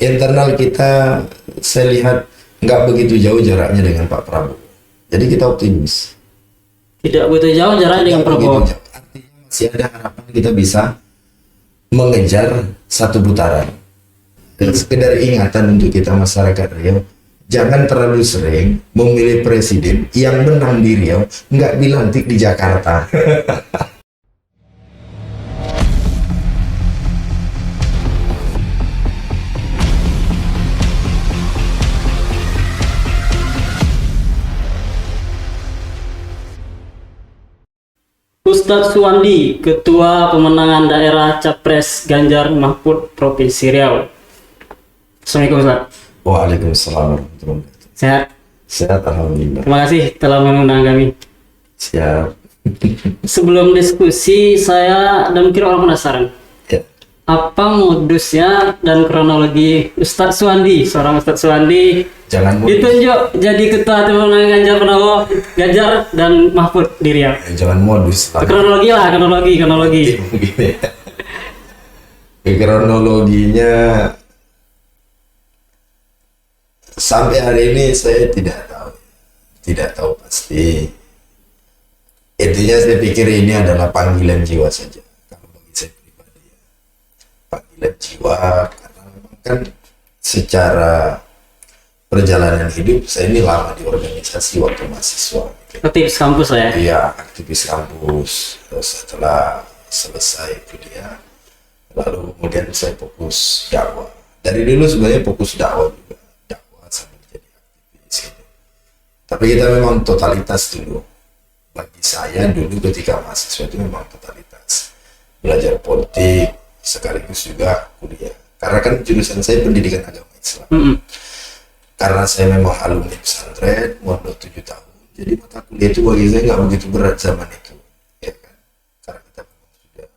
internal kita saya lihat nggak begitu jauh jaraknya dengan Pak Prabowo. Jadi kita optimis. Tidak begitu jauh jaraknya dengan Prabowo. Artinya masih ada harapan kita bisa mengejar satu putaran. Dan sekedar ingatan untuk kita masyarakat Riau, jangan terlalu sering memilih presiden yang menang di Riau, nggak dilantik di Jakarta. Ustadz Suwandi, Ketua Pemenangan Daerah Capres Ganjar Mahfud Provinsi Riau. Assalamualaikum Ustadz. Waalaikumsalam warahmatullahi wabarakatuh. Sehat? Sehat, alhamdulillah. Terima kasih telah mengundang kami. Siap. Sebelum diskusi, saya dan mungkin orang penasaran. Ya. Apa modusnya dan kronologi Ustadz Suwandi, seorang Ustadz Suwandi Jangan modus. ditunjuk jadi Ketua Pemenangan Ganjar Pranowo, Ganjar dan Mahfud di Riau. Jangan modus. Kronologi lah, kronologi. Begini. Kronologinya sampai hari ini saya tidak tahu pasti. Intinya saya pikir ini adalah panggilan jiwa saja. Kalau bagi saya pribadi, ya. Panggilan jiwa karena memang kan secara perjalanan hidup saya ini lama di organisasi waktu mahasiswa. Gitu. Aktivis kampus lah ya. Iya, aktivis kampus. Terus setelah selesai kuliah, lalu kemudian saya fokus dakwah. Dari dulu sebenarnya fokus dakwah juga, dakwah sambil jadi aktivis. Gitu. Tapi kita memang totalitas dulu. Bagi saya dulu ketika mahasiswa itu memang totalitas, belajar politik sekaligus juga kuliah. Karena kan jurusan saya pendidikan agama Islam. Karena saya memang alumni pesantren, mondok 7 tahun. Jadi mata kuliah itu bagi saya nggak begitu berat zaman itu, ya kan? Karena kita memang sudah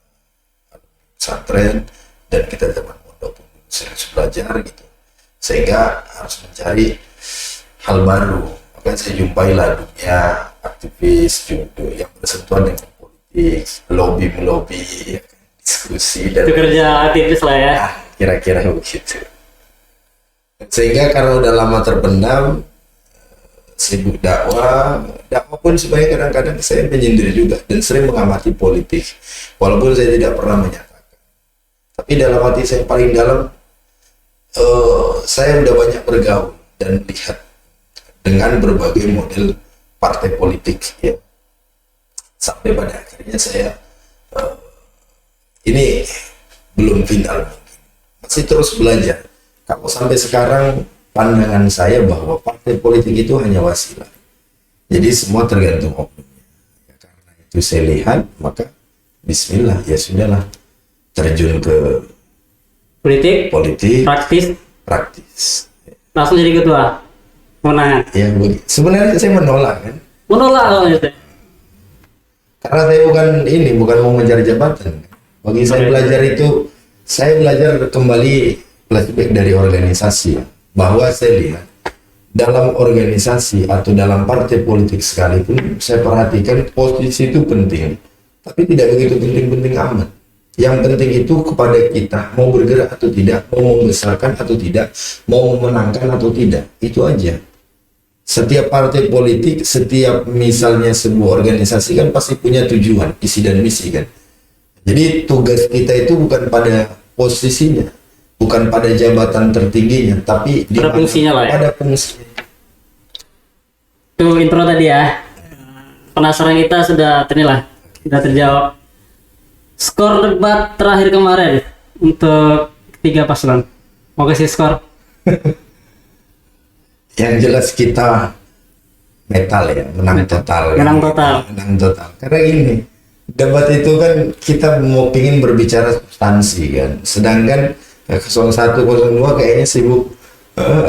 alumni pesantren dan kita zaman mondok pun serius belajar gitu, sehingga harus mencari hal baru. Maka saya jumpailah dunia aktivis judo yang bersentuhan dengan politik, melobi, ya kan? Diskusi dan Itu kerja aktivis lah ya. Kira-kira begitu. Sehingga karena udah lama terpendam, sibuk dakwah pun sebenarnya kadang-kadang saya menyindir juga dan sering mengamati politik, walaupun saya tidak pernah menyatakan. Tapi dalam hati saya paling dalam, saya udah banyak bergaul dan lihat dengan berbagai model partai politik, ya. Sampai pada akhirnya saya ini belum final, masih terus belajar. Kalau sampai sekarang pandangan saya bahwa partai politik itu hanya wasilah. Jadi semua tergantung oknumnya. Ya, karena itu saya lihat, maka bismillah, ya sudahlah. Terjun ke Politik, praktis. langsung jadi ketua pemenangan. Ya, sebenarnya saya menolak kan. Menolak loh itu. Karena saya bukan mau mencari jabatan. Bagi saya belajar itu, saya belajar kembali flashback dari organisasi, bahwa saya lihat dalam organisasi atau dalam partai politik sekalipun saya perhatikan posisi itu penting, tapi tidak begitu penting-penting amat. Yang penting itu kepada kita mau bergerak atau tidak, mau membesarkan atau tidak, mau memenangkan atau tidak, itu aja. Setiap partai politik, setiap misalnya sebuah organisasi kan pasti punya tujuan, visi dan misi kan. Jadi tugas kita itu bukan pada posisinya, bukan pada jabatan tertingginya, tapi pada fungsinya lah ya. Pada fungsinya. Itu intro tadi ya. Penasaran kita sudah terjawab. Skor debat terakhir kemarin untuk 3 paslon. Mau kasih skor? Yang jelas kita metal ya, menang total. Menang total. Karena ini debat itu kan kita mau pingin berbicara substansi kan, sedangkan 01, 02 kayaknya sibuk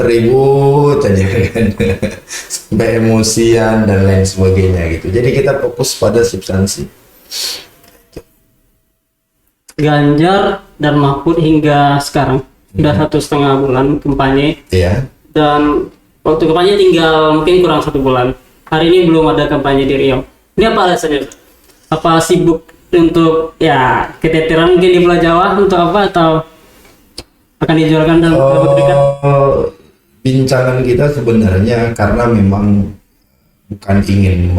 ribut aja kan, sampai emosian dan lain sebagainya gitu. Jadi kita fokus pada substansi. Ganjar dan Mahfud hingga sekarang sudah 1,5 bulan kampanye. Iya. Dan waktu kampanye tinggal mungkin kurang 1 bulan. Hari ini belum ada kampanye di Riau. Ini apa alasannya? Apa sibuk untuk ya keteteran mungkin di Pulau Jawa untuk apa, atau akan dijualkan dalam waktu dekat? Bincangan kita sebenarnya karena memang bukan ingin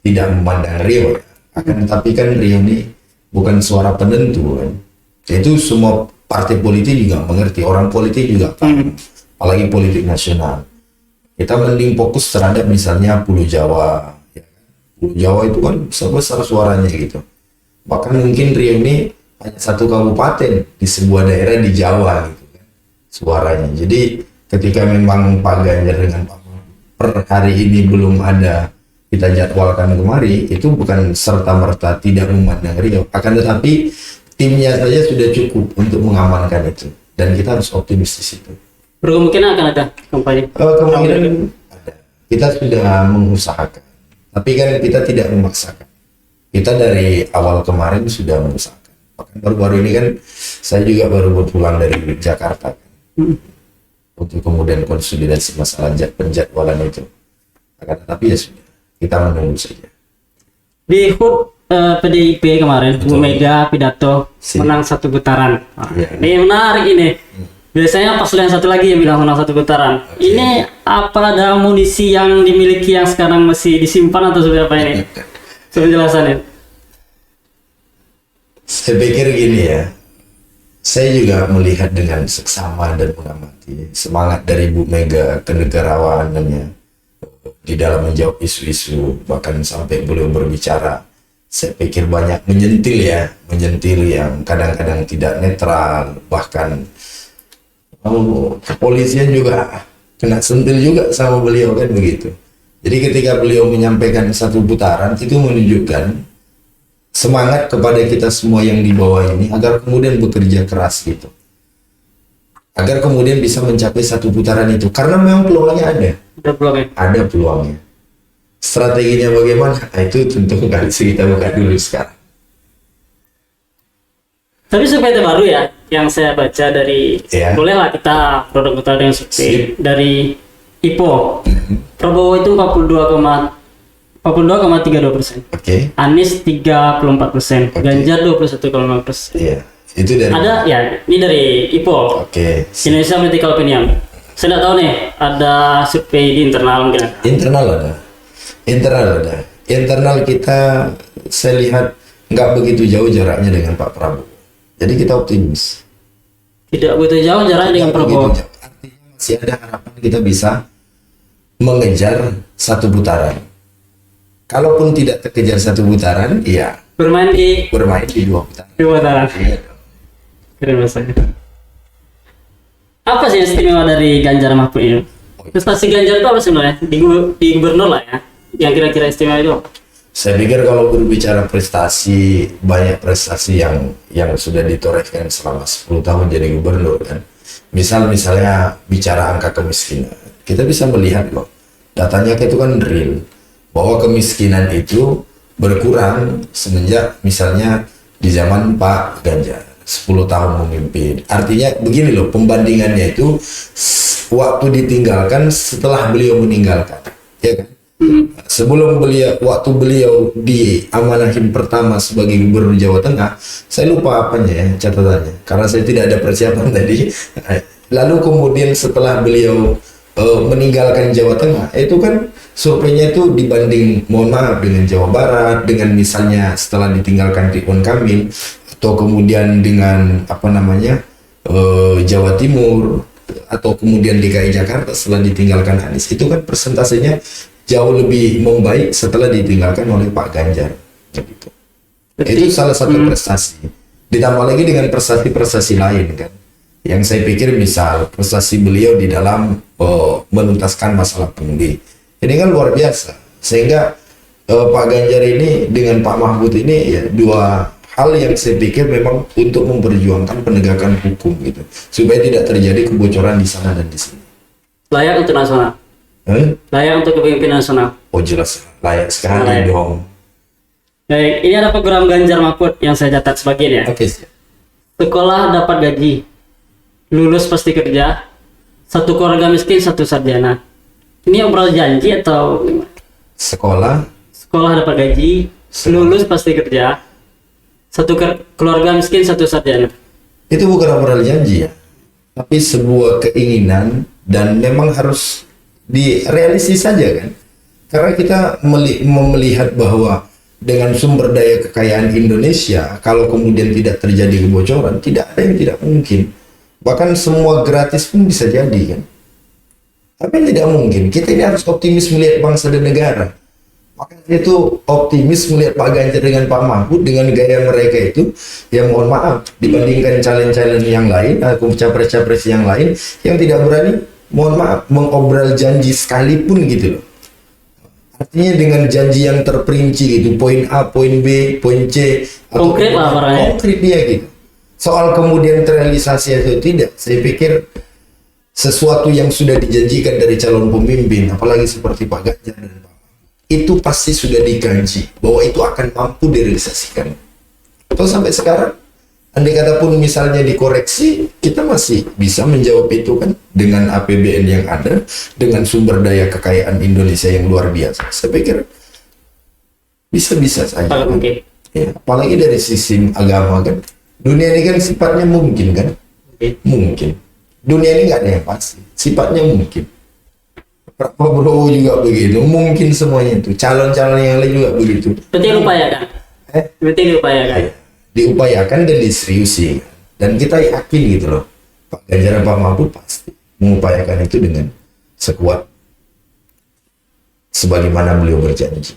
tidak memandang Rio ya. Akan tetapi kan Rio ini bukan suara penentu kan. Itu semua partai politik juga mengerti, orang politik juga paham, apalagi politik nasional. Kita mending fokus terhadap misalnya Pulau Jawa. Ya. Pulau Jawa itu kan besar suaranya gitu. Bahkan mungkin Rio ini hanya satu kabupaten di sebuah daerah di Jawa gitu kan suaranya. Jadi ketika memang Pak Ganjar dengan Pak Mahfud per hari ini belum ada kita jadwalkan kemari, itu bukan serta-merta tidak memandang Rio. Akan tetapi timnya saja sudah cukup untuk mengamankan itu. Dan kita harus optimis di situ. Berkemungkinan akan ada kampanye? Kemungkinan ada. Kita sudah mengusahakan. Tapi kan kita tidak memaksakan. Kita dari awal kemarin sudah mengusahakan. Bahkan baru-baru ini kan saya juga baru pulang dari Jakarta kan. Untuk kemudian konsolidasi masalah penjadwalan itu. Akan tetapi ya sudah, kita menunggu saja. Di HUT PDIP kemarin, Bu Mega pidato menang satu putaran. Ya. Ini menarik ini. Biasanya paslon yang satu lagi yang bilang menang satu putaran. Ini apa ada amunisi yang dimiliki yang sekarang masih disimpan atau seperti apa ini? Penjelasannya. Saya pikir gini ya. Saya juga melihat dengan seksama dan mengamati semangat dari Bu Mega kenegarawanannya di dalam menjawab isu-isu, bahkan sampai beliau berbicara. Saya pikir banyak menyentil yang kadang-kadang tidak netral, bahkan kepolisian juga kena sentil juga sama beliau kan begitu. Jadi ketika beliau menyampaikan satu putaran itu menunjukkan semangat kepada kita semua yang di bawah ini agar kemudian bekerja keras gitu. Agar kemudian bisa mencapai satu putaran itu. Karena memang peluangnya ada. Ada peluangnya? Ada peluangnya. Strateginya bagaimana? Nah, itu tentu nggak bisa kita buka dulu sekarang. Tapi survei terbaru ya, yang saya baca dari, bolehlah kita produk dengan survei dari IPO. Prabowo itu 42,32%. Oke. Anies 34%, Ganjar 21,5%. Iya. Itu dari Ada ya, ini dari IPO. Oke. Indonesia Political Opinion. Saya tidak tahu nih, ada survei di internal mungkin. Internal ada. Internal kita saya lihat nggak begitu jauh jaraknya dengan Pak Prabowo. Jadi kita optimis. Tidak begitu jauh jaraknya dengan Prabowo. Artinya masih ada harapan kita bisa mengejar satu putaran. Kalaupun tidak terkejar satu putaran, iya Bermain di dua putaran. dua putaran. Iya dong. Keren bahasanya. Apa sih yang istimewa dari Ganjar Mahfud ini? Prestasi Ganjar itu apa sebenarnya? Di gubernur lah ya. Yang kira-kira istimewa itu? Saya pikir kalau berbicara prestasi, banyak prestasi yang sudah ditorehkan selama 10 tahun jadi gubernur kan. Misalnya bicara angka kemiskinan. Kita bisa melihat loh, datanya itu kan real. Bahwa kemiskinan itu berkurang semenjak misalnya di zaman Pak Ganjar 10 tahun memimpin. Artinya begini loh, pembandingannya itu waktu ditinggalkan setelah beliau meninggalkan, ya kan? Sebelum waktu beliau diamanahin pertama sebagai gubernur Jawa Tengah, saya lupa apanya ya catatannya, karena saya tidak ada persiapan tadi. Lalu kemudian setelah beliau meninggalkan Jawa Tengah, itu kan surveinya itu dibanding, mohon maaf, dengan Jawa Barat, dengan misalnya setelah ditinggalkan Ridwan Kamil, atau kemudian dengan Jawa Timur, atau kemudian DKI Jakarta setelah ditinggalkan Anies, itu kan persentasenya jauh lebih membaik setelah ditinggalkan oleh Pak Ganjar. Gitu. Itu salah satu prestasi. Ditambah lagi dengan prestasi-prestasi lain kan. Yang saya pikir misal prestasi beliau di dalam menuntaskan masalah pungli. Ini kan luar biasa. Sehingga Pak Ganjar ini dengan Pak Mahfud ini ya dua hal yang saya pikir memang untuk memperjuangkan penegakan hukum gitu. Supaya tidak terjadi kebocoran di sana dan di sini. Layak untuk nasional. Layak untuk kepemimpinan nasional. Oh jelas, layak sekali dong. Baik, ini ada program Ganjar Mahfud yang saya catat sebagian ya. Oke, siap. Sekolah dapat gaji, lulus pasti kerja, satu keluarga miskin, satu sarjana. Ini obral janji atau gimana? Sekolah dapat gaji, lulus pasti kerja, satu keluarga miskin, satu sarjana. itu bukan obral janji ya. tapi sebuah keinginan dan memang harus direalistis saja kan. Karena kita melihat bahwa dengan sumber daya kekayaan Indonesia, kalau kemudian tidak terjadi kebocoran, tidak ada yang tidak mungkin. Bahkan semua gratis pun bisa jadi kan. Tapi tidak mungkin. Kita ini harus optimis melihat bangsa dan negara. Makanya itu optimis melihat Pak Ganjar dengan Pak Mahfud dengan gaya mereka itu, ya mohon maaf, dibandingkan calon-calon yang lain, capres-capres yang lain yang tidak berani, mohon maaf, mengobral janji sekalipun gitu loh. Artinya dengan janji yang terperinci gitu, poin A, poin B, poin C, konkret lah orangnya. Konkret dia gitu. Soal kemudian terrealisasi atau tidak, saya pikir sesuatu yang sudah dijanjikan dari calon pemimpin, apalagi seperti Pak Ganjar dan Pak, itu pasti sudah dikaji bahwa itu akan mampu direalisasikan. Atau sampai sekarang, andai kata pun misalnya dikoreksi, kita masih bisa menjawab itu kan dengan APBN yang ada, dengan sumber daya kekayaan Indonesia yang luar biasa. Saya pikir bisa-bisa saja. Sangat Kan? mungkin. Ya, apalagi dari sisi agama kan, dunia ini kan sifatnya mungkin kan, mungkin. Dunia ini nggak ada yang pasti, sifatnya mungkin. Pak Prabowo juga begitu, mungkin semuanya itu. Calon-calon yang lain juga begitu. Berarti diupayakan. Berarti diupayakan. Ya, diupayakan dan diseriusi. Dan kita yakin gitu loh, Pak Ganjar dan Pak Mahfud pasti mengupayakan itu dengan sekuat sebagaimana beliau berjanji.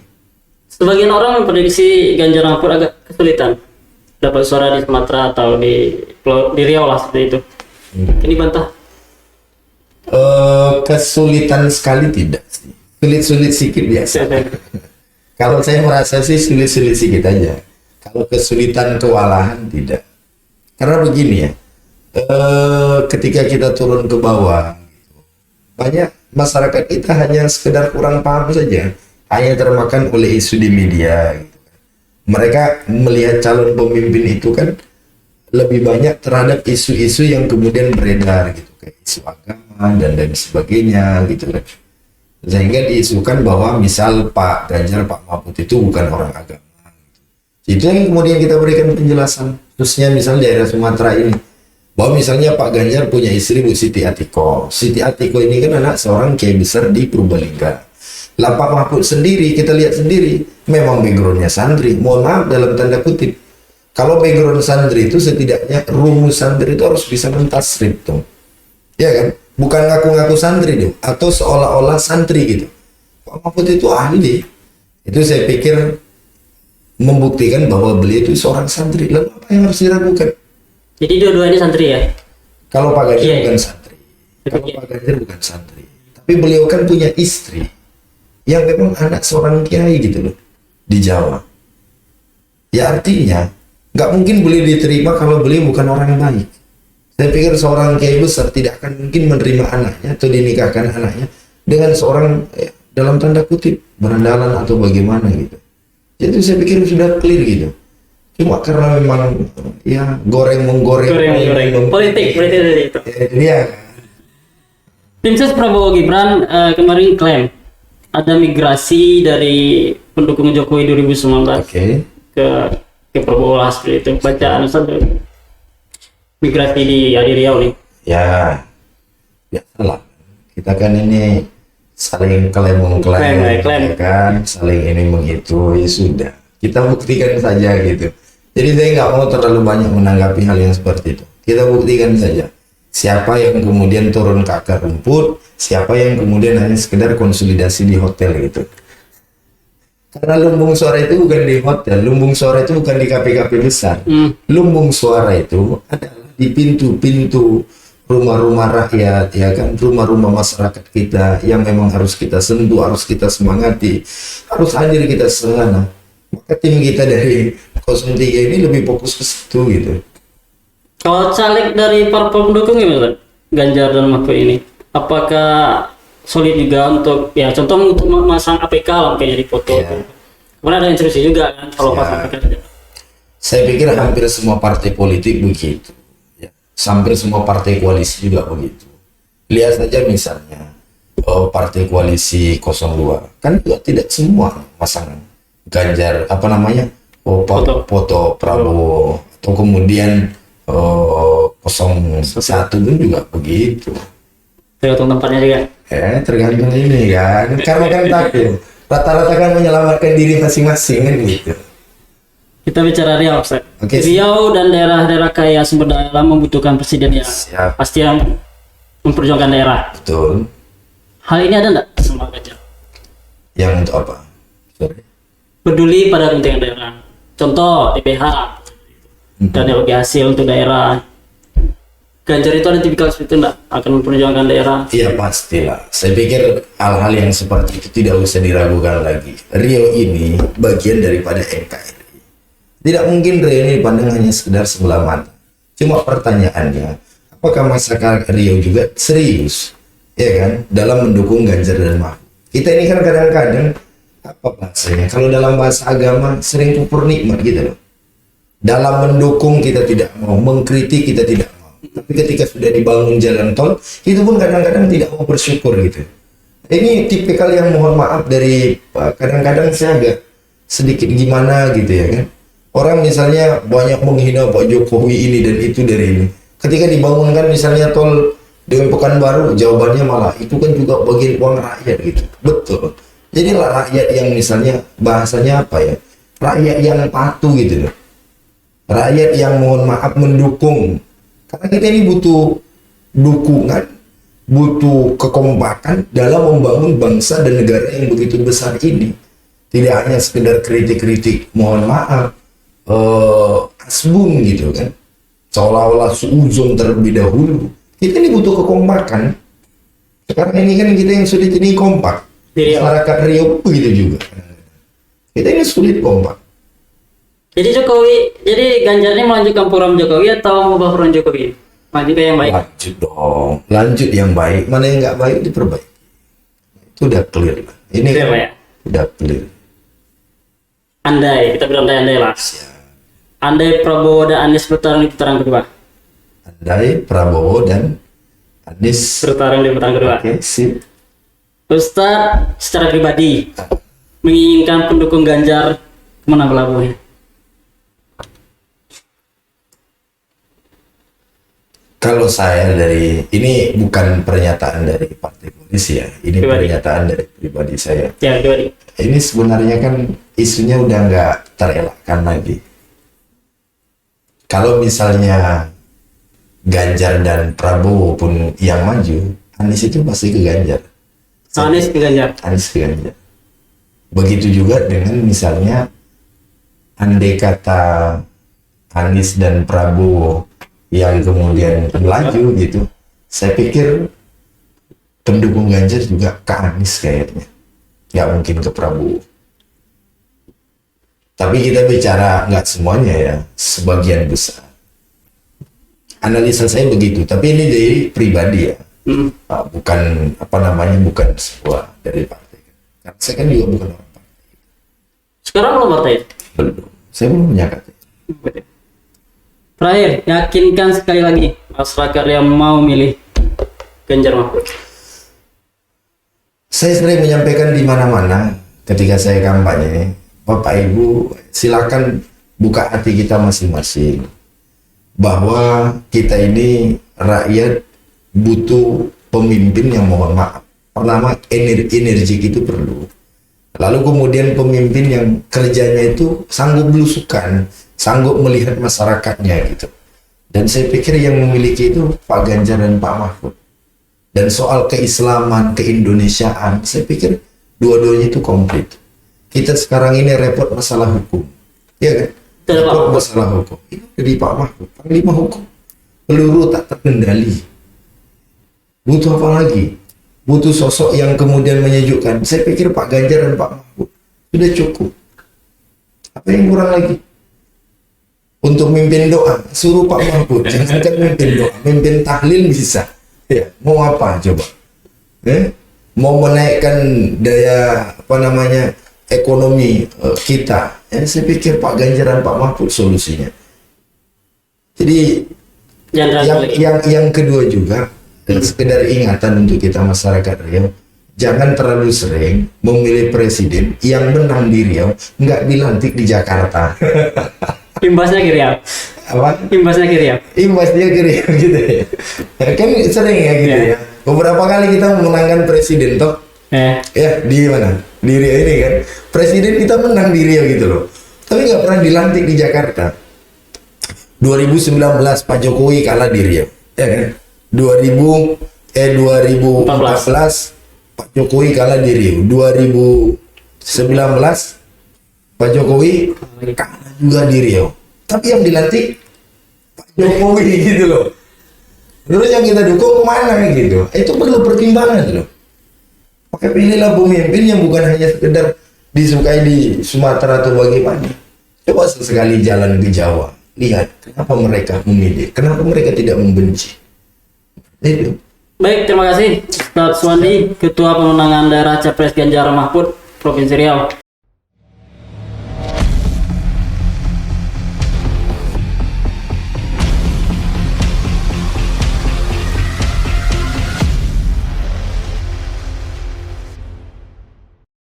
Sebagian orang memprediksi Ganjar Mahfud agak kesulitan dapat suara di Sumatera atau di Riau lah seperti itu. Ini bantah. Kesulitan sekali tidak sih, sulit-sulit sedikit biasa. Kalau saya merasa sih sulit-sulit sedikit aja. Kalau kesulitan kewalahan tidak. Karena begini ya, ketika kita turun ke bawah, banyak masyarakat kita hanya sekedar kurang paham saja, hanya termakan oleh isu di media. Gitu. Mereka melihat calon pemimpin itu kan lebih banyak terhadap isu-isu yang kemudian beredar gitu, kayak isu agama dan lain sebagainya gitu kan. Sehingga diisukan bahwa misal Pak Ganjar, Pak Mahfud itu bukan orang agama. Itu yang kemudian kita berikan penjelasan, khususnya misal daerah Sumatera ini, bahwa misalnya Pak Ganjar punya istri Bu Siti Atiko. Siti Atiko ini kan anak seorang kiai besar di Purbalingga. Lah Pak Mahfud sendiri, kita lihat sendiri, memang backgroundnya santri. Mohon maaf dalam tanda kutip. Kalau background santri itu setidaknya rumus santri itu harus bisa mentasrif tuh. Ya kan? Bukan ngaku-ngaku santri dong, atau seolah-olah santri gitu. Pak Mahfud itu ahli. Itu saya pikir membuktikan bahwa beliau itu seorang santri. Lalu apa yang harus diragukan? Jadi dua-duanya santri ya? Kalau Pak Ganjar Iya. bukan santri. Kalau Iya. Pak Ganjar bukan santri. Tapi beliau kan punya istri yang memang anak seorang kiai gitu loh di Jawa. Ya artinya nggak mungkin beliau diterima kalau beliau bukan orang baik. Saya pikir seorang kiai besar tidak akan mungkin menerima anaknya atau dinikahkan anaknya dengan seorang dalam tanda kutip berandalan atau bagaimana gitu. Jadi saya pikir sudah clear gitu. Cuma karena memang ya goreng-menggoreng Politik dari itu. Dia Tim ses Prabowo Gibran kemarin klaim ada migrasi dari pendukung Jokowi 2019 oke. ke Prabowo lah seperti itu. Bacaan Ustaz migrasi di Riau nih. Ya biasalah, kita kan ini saling klaim Klaim. ya kan, saling ini menghitung, ya sudah kita buktikan saja gitu. Jadi saya nggak mau terlalu banyak menanggapi hal yang seperti itu. Kita buktikan saja siapa yang kemudian turun ke akar rumput, siapa yang kemudian hanya sekedar konsolidasi di hotel gitu. Karena lumbung suara itu bukan di hotel, lumbung suara itu bukan di KPKP besar. Lumbung suara itu adalah di pintu-pintu rumah-rumah rakyat, ya kan, rumah-rumah masyarakat kita yang memang harus kita sentuh, harus kita semangati, harus hadir kita sana. Maka tim kita dari 03 ini lebih fokus ke situ gitu. Kalau caleg dari parpol pendukung gimana, Ganjar dan Mahfud ini? Apakah solid juga untuk ya contoh untuk memasang APK lah kayaknya di foto. Ya. Kemudian ada instruksi juga kan kalau Ya. pas APK. Saya pikir hampir semua partai politik begitu. Ya. Hampir semua partai koalisi juga begitu. Lihat saja misalnya partai koalisi 02 kan juga tidak semua masang Ganjar Foto. foto Prabowo atau kemudian 01 pun juga begitu. tergantung tempatnya juga. Tergantung ini kan, karena kan takut rata-rata kan menyelamatkan diri masing-masing kan gitu. Kita bicara Riau, Ustaz. Oke, Riau dan daerah-daerah kaya sumber daya alam membutuhkan presiden yang Siap. pasti yang memperjuangkan daerah. Betul. Hal ini ada enggak sama Ganjar? Yang untuk apa? Sorry. Peduli pada kepentingan daerah. Contoh TPH dan alokasi hasil untuk daerah. Ganjar itu ada tipikal seperti itu enggak? Akan memperjuangkan daerah. Iya pastilah. Saya pikir hal-hal yang seperti itu tidak usah diragukan lagi. Riau ini bagian daripada NKRI. Tidak mungkin Riau ini dipandang hanya sekedar sebelah mata. Cuma pertanyaannya, apakah masyarakat Riau juga serius, ya kan, dalam mendukung Ganjar dan Mahfud? Kita ini kan kadang-kadang apa bahasanya? Kalau dalam bahasa agama sering kufur nikmat gitu loh. Dalam mendukung kita tidak mau, mengkritik kita tidak mau. Tapi ketika sudah dibangun jalan tol, itu pun kadang-kadang tidak mau bersyukur gitu. Ini tipikal yang mohon maaf dari kadang-kadang saya agak sedikit gimana gitu ya kan. Orang misalnya banyak menghina Pak Jokowi ini dan itu dari ini. Ketika dibangunkan misalnya tol dengan Pekanbaru, jawabannya malah itu kan juga bagian uang rakyat gitu. Betul. Jadi lah rakyat yang misalnya bahasanya apa ya? Rakyat yang patuh gitu loh. Rakyat yang mohon maaf mendukung. Karena kita ini butuh dukungan, butuh kekompakan dalam membangun bangsa dan negara yang begitu besar ini. Tidak hanya sekedar kritik-kritik, mohon maaf, asbun gitu kan, seolah-olah suuzon terlebih dahulu. Kita ini butuh kekompakan. Sekarang ini kan kita yang sulit ini kompak. Masyarakat Riau begitu juga. Kita ini sulit kompak. Jadi Ganjar ini melanjutkan program Jokowi atau mengubah program Jokowi? Lanjutkan yang baik. Lanjut dong, lanjut yang baik. Mana yang nggak baik diperbaiki. Itu udah clear lah. Ini Clear, kan Pak, ya? udah clear. Andai, kita berandai-andai lah. Andai Prabowo dan Anies bertarung di putaran kedua. Andai Prabowo dan Anies Bertarung di putaran kedua. Oke, sip. Ustadz secara pribadi menginginkan pendukung Ganjar kemana pelabuhnya? Kalau saya dari ini bukan pernyataan dari partai polisi ya, ini Pribadi. pernyataan dari pribadi saya. Ya, pribadi. Ini sebenarnya kan isunya udah nggak terelakkan lagi. Kalau misalnya Ganjar dan Prabowo pun yang maju, Anies itu pasti ke Ganjar. Anies ke Ganjar. Anies ke Ganjar. Begitu juga dengan misalnya andai kata Anies dan Prabowo yang kemudian melaju gitu, saya pikir pendukung Ganjar juga ke Anies kayaknya, nggak mungkin ke Prabowo. Tapi kita bicara nggak semuanya ya, sebagian besar. Analisa saya begitu, tapi ini dari pribadi ya, bukan apa namanya, bukan sebuah dari partai. Karena saya kan juga bukan orang partai. Sekarang belum partai. Belum, saya belum punya KTP. Terakhir, yakinkan sekali lagi masyarakat yang mau milih Ganjar Mahfud. Saya sering menyampaikan di mana-mana ketika saya kampanye, Bapak Ibu silakan buka hati kita masing-masing, bahwa kita ini rakyat butuh pemimpin yang mohon maaf. Pertama, energi itu perlu. Lalu kemudian pemimpin yang kerjanya itu sanggup belusukan, sanggup melihat masyarakatnya gitu. Dan saya pikir yang memiliki itu Pak Ganjar dan Pak Mahfud. Dan soal keislaman, keindonesiaan, saya pikir dua-duanya itu komplit. Kita sekarang ini repot masalah hukum, ya kan? Repot masalah hukum. Itu dari Pak Mahfud, panglima hukum. Peluru tak terkendali. Butuh apa lagi? Butuh sosok yang kemudian menyejukkan. Saya pikir Pak Ganjar dan Pak Mahfud sudah cukup. Apa yang kurang lagi? Untuk mimpin doa, suruh Pak Mahfud. Jangan mimpin doa, mimpin tahlil bisa. Ya, mau apa coba? Mau menaikkan daya apa namanya ekonomi kita? Ya, saya pikir Pak Ganjar dan Pak Mahfud solusinya. Jadi yang kedua juga, sekedar ingatan untuk kita masyarakat Riau, jangan terlalu sering memilih presiden yang menang di Riau nggak dilantik di Jakarta. Imbasnya ke Riau. Apa? Imbasnya ke Riau. Imbas dia kiri gitu ya. Kan sering ya gitu Iya. ya. Beberapa kali kita memenangkan presiden toh. Ya di mana? Di Riau ini kan. Presiden kita menang di Riau gitu loh. Tapi nggak pernah dilantik di Jakarta. 2019 Pak Jokowi kalah di Riau. Ya kan? 2014 Pak Jokowi kalah di Riau. 2019 Pak Jokowi kalah juga di Riau. Tapi yang dilantik Pak Jokowi gitu loh. Terus yang kita dukung kemana gitu? Itu perlu pertimbangan loh. Pakai pilihlah pemimpin yang bukan hanya sekedar disukai di Sumatera atau bagaimana. Coba sesekali jalan ke Jawa, lihat kenapa mereka memilih, kenapa mereka tidak membenci. Itu. Baik, terima kasih Ustadz Suwandi, Ketua Pemenangan Daerah Capres Ganjar Mahfud Provinsi Riau.